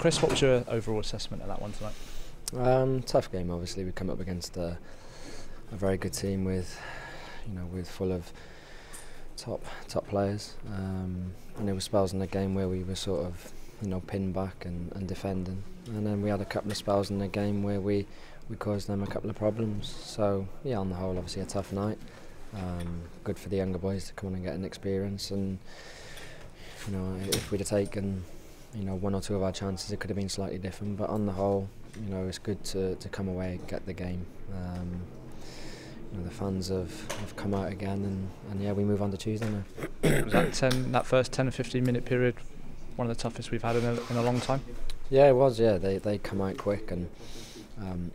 Chris, what was your overall assessment of that one tonight? Tough game, obviously. We come up against a very good team with full of top players, and there were spells in the game where we were sort of pinned back and defending, and then we had a couple of spells in the game where we caused them a couple of problems. So yeah, on the whole, obviously a tough night. Good for the younger boys to come on and get an experience, and if we'd have taken one or two of our chances, it could have been slightly different. But on the whole, it's good to come away and get the game. The fans have come out again, and yeah, we move on to Tuesday now. Was that first 10 or 15 minute period one of the toughest we've had in a long time? Yeah, it was. Yeah, they come out quick, and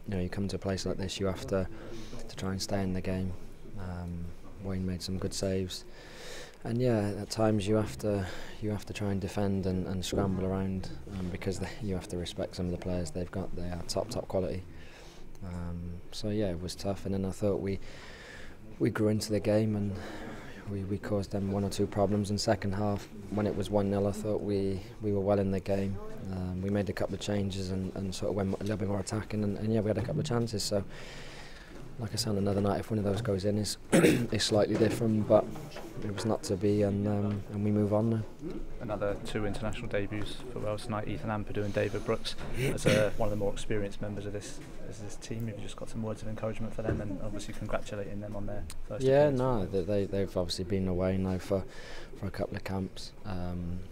you come to a place like this, you have to try and stay in the game. Wayne made some good saves, and yeah, at times you have to try and defend and scramble around, because you have to respect some of the players they've got. They are top quality. So yeah, it was tough, and then I thought we grew into the game, and we caused them one or two problems. In second half, when it was 1-0, I thought we were well in the game. We made a couple of changes and sort of went a little bit more attacking, and yeah, we had a couple of chances. So like I said, another night, if one of those goes in, is slightly different, but it was not to be, and we move on now. Another two international debuts for Wales tonight, Ethan Ampadu and David Brooks. As one of the more experienced members of this team, have you just got some words of encouragement for them, and obviously congratulating them on their first appearance? No, they've obviously been away now for a couple of camps,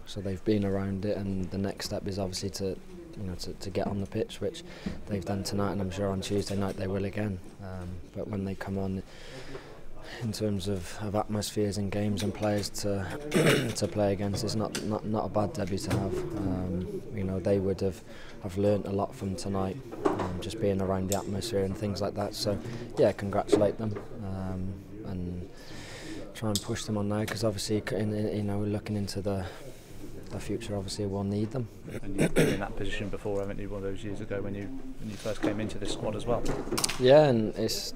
so they've been around it, and the next step is obviously to get on the pitch, which they've done tonight, and I'm sure on Tuesday night they will again. But when they come on, in terms of atmospheres and games and players to play against, it's not a bad debut to have. They would have learnt a lot from tonight, just being around the atmosphere and things like that. So yeah, congratulate them, and try and push them on now, because obviously looking into the future, obviously we'll need them. And you've been in that position before, haven't you? One of those years ago when you first came into this squad as well. Yeah, and it's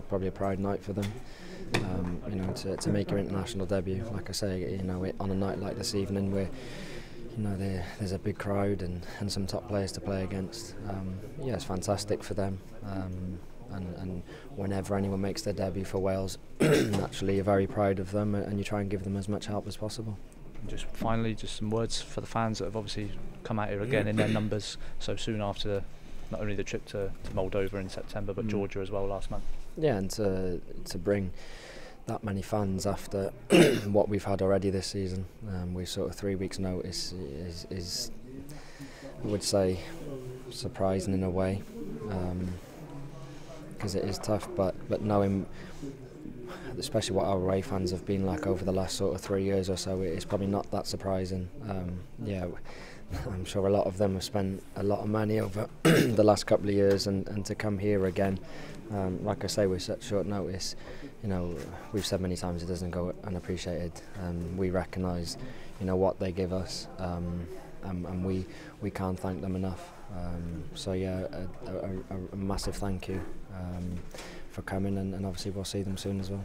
probably a pride night for them. To make your international debut, like I say, on a night like this evening where there's a big crowd and some top players to play against. Yeah, it's fantastic for them. And whenever anyone makes their debut for Wales, naturally you're very proud of them, and you try and give them as much help as possible. Just finally, just some words for the fans that have obviously come out here again in their numbers so soon after not only the trip to Moldova in September, but Georgia as well last month. Yeah, and to bring that many fans after what we've had already this season, with sort of 3 weeks' notice, is I would say surprising in a way, because it is tough, but knowing especially what our away fans have been like over the last sort of 3 years or so, it's probably not that surprising. Yeah, I'm sure a lot of them have spent a lot of money over the last couple of years, and to come here again, like I say, with such short notice, we've said many times it doesn't go unappreciated. We recognise, what they give us, and we can't thank them enough. So yeah, a massive thank you for coming, and obviously we'll see them soon as well.